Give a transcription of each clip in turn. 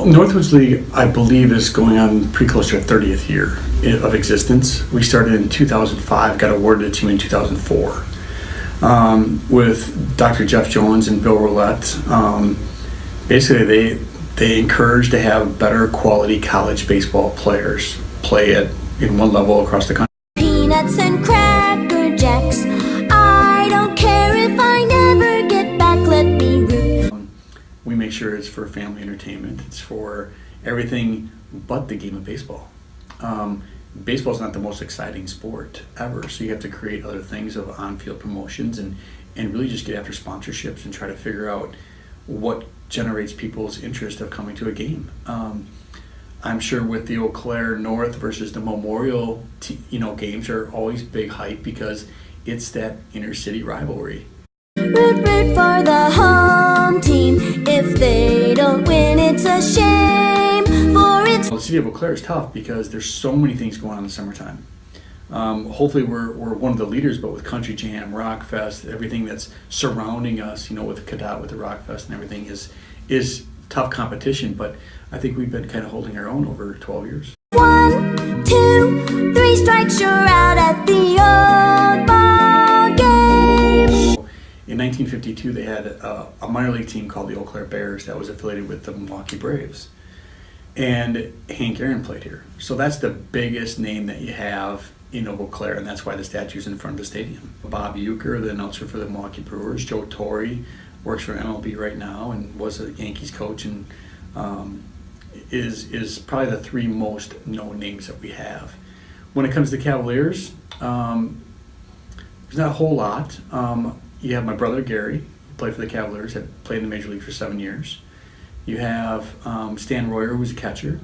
Northwoods League, I believe, is going on pretty close to our 30th year of existence. We started in 2005, got awarded a team in 2004 with Dr. Jeff Jones and Bill Roulette. Basically, they encourage to have better quality college baseball players play in one level across the country. Peanuts and Cracker Jacks. I don't care if I never get back. Let me root. We make sure it's for family entertainment. It's for everything but the game of baseball. Baseball is not the most exciting sport ever, so you have to create other things of on-field promotions and really just get after sponsorships and try to figure out what generates people's interest of coming to a game. I'm sure with the Eau Claire North versus the Memorial, games are always big hype because it's that inner city rivalry. Root for the home team. If they don't win, it's a shame. The city of Eau Claire is tough because there's so many things going on in the summertime. Hopefully we're one of the leaders, but with Country Jam, Rock Fest, everything that's surrounding us, with Cadot, with the Rock Fest and everything is tough competition, but I think we've been kind of holding our own over 12 years. 1, 2, 3 strikes, you're out at the old ball game. In 1952, they had a minor league team called the Eau Claire Bears that was affiliated with the Milwaukee Braves. And Hank Aaron played here. So that's the biggest name that you have in Eau Claire, and that's why the statue's in front of the stadium. Bob Uecker, the announcer for the Milwaukee Brewers, Joe Torre, works for MLB right now and was a Yankees coach, and is probably the three most known names that we have. When it comes to Cavaliers, there's not a whole lot. You have my brother Gary, who played for the Cavaliers, had played in the Major League for 7 years. You have Stan Royer, who's a catcher.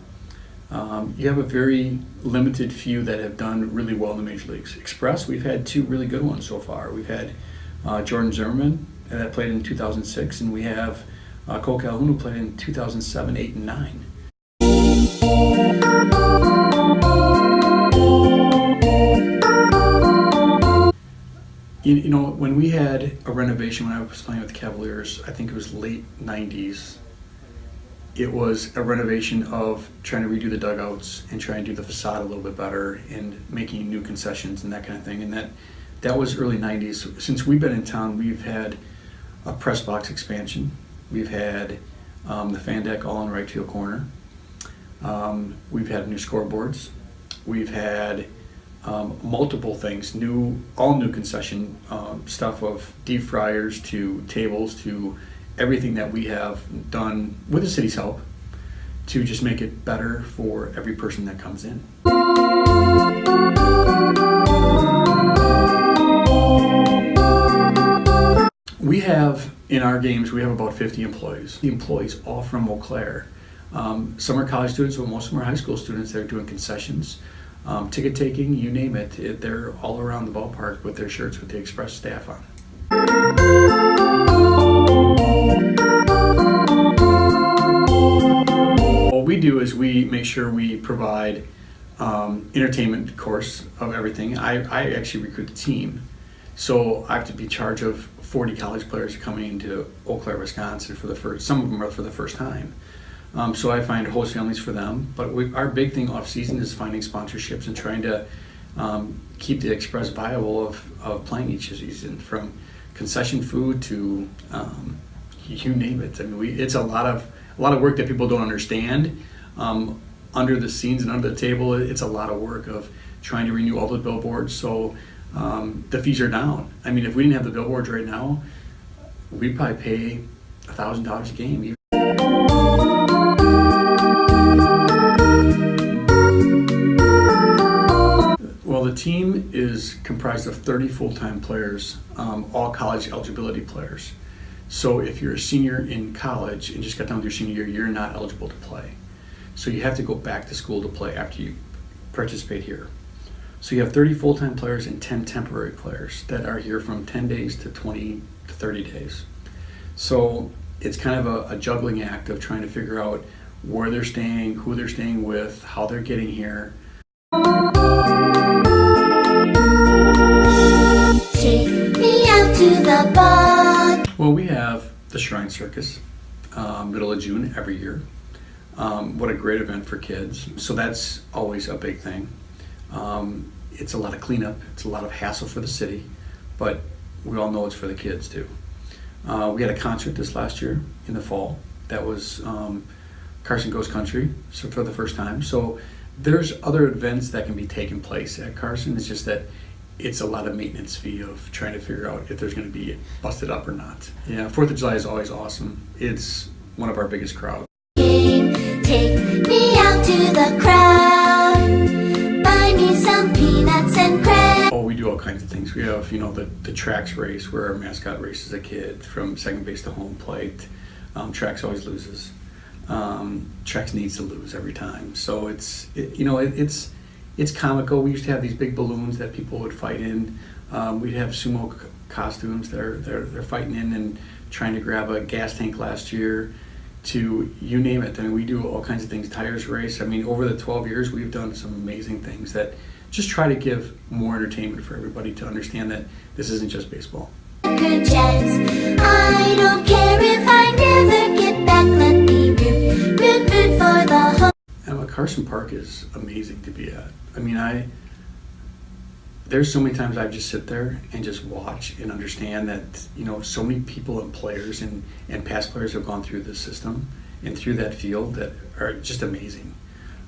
You have a very limited few that have done really well in the Major Leagues. Express, we've had 2 really good ones so far. We've had Jordan Zimmerman, that played in 2006, and we have Cole Calhoun, who played in 2007, 8, and 9. When we had a renovation when I was playing with the Cavaliers, I think it was late 90s, it was a renovation of trying to redo the dugouts and trying to do the facade a little bit better and making new concessions and that kind of thing. And that was early 90s. Since we've been in town, we've had a press box expansion. We've had the fan deck all in right field corner. We've had new scoreboards. We've had multiple things, all new concession stuff, of deep fryers to tables to everything that we have done with the city's help to just make it better for every person that comes in. We have, in our games, we have about 50 employees. The employees all from Eau Claire. Some are college students, but most of them are high school students that are doing concessions. Ticket taking, you name it, they're all around the ballpark with their shirts with the Express staff on. What we do is we make sure we provide entertainment course of everything. I actually recruit the team, so I have to be in charge of 40 college players coming into Eau Claire, Wisconsin some of them are for the first time. So I find host families for them, but our big thing off season is finding sponsorships and trying to keep the Express viable of playing each season, from concession food to you name it. I mean, it's a lot of work that people don't understand. Under the scenes and under the table, it's a lot of work of trying to renew all the billboards. So the fees are down. I mean, if we didn't have the billboards right now, we'd probably pay $1,000 a game. Well, the team is comprised of 30 full-time players, all college eligibility players. So if you're a senior in college and just got done with your senior year, you're not eligible to play. So you have to go back to school to play after you participate here. So you have 30 full-time players and 10 temporary players that are here from 10 days to 20 to 30 days. So it's kind of a juggling act of trying to figure out where they're staying, who they're staying with, how they're getting here. Take me out to the bar. Well, we have the Shrine Circus, middle of June every year. What a great event for kids. So that's always a big thing. It's a lot of cleanup. It's a lot of hassle for the city, but we all know it's for the kids too. We had a concert this last year in the fall. That was Carson Goes Country, so for the first time. So there's other events that can be taking place at Carson. It's just that it's a lot of maintenance fee of trying to figure out if there's going to be busted up or not. Yeah, 4th of July is always awesome. It's one of our biggest crowds. Take me out to the crowd. Buy me some peanuts and crackers. Oh, we do all kinds of things. We have, the tracks race where our mascot races a kid from second base to home plate. Tracks always loses. Tracks needs to lose every time. So it's comical. We used to have these big balloons that people would fight in. We'd have sumo costumes they're fighting in and trying to grab a gas tank last year. To you name it. I mean, we do all kinds of things. Tires race. I mean, over the 12 years, we've done some amazing things that just try to give more entertainment for everybody to understand that this isn't just baseball. Jets. I don't care if I never get back. Let me root for the home. Carson Park is amazing to be at. I mean, there's so many times I've just sit there and just watch and understand that, so many people and players and past players have gone through this system and through that field that are just amazing.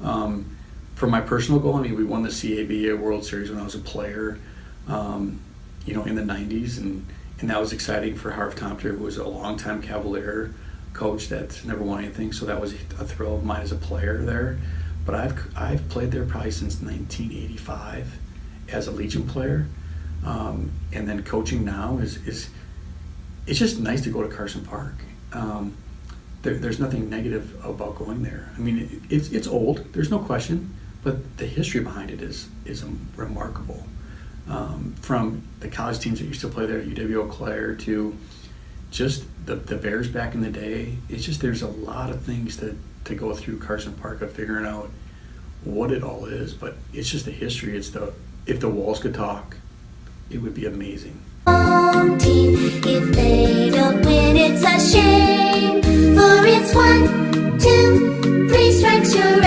For my personal goal, I mean, we won the CABA World Series when I was a player, in the 90s, and that was exciting for Harv Tomter, who was a longtime Cavalier coach that never won anything, so that was a thrill of mine as a player there. But I've played there probably since 1985 as a Legion player, and then coaching now is it's just nice to go to Carson Park. There's nothing negative about going there. I mean, it's old, there's no question, but the history behind it is remarkable. From the college teams that used to play there at UW-Eau Claire to just the Bears back in the day. It's just there's a lot of things to go through Carson Park of figuring out what it all is, but it's just the history. If the walls could talk, it would be amazing. Home team, if they don't win, it's a shame. For it's 1, 2, 3 strikes, you're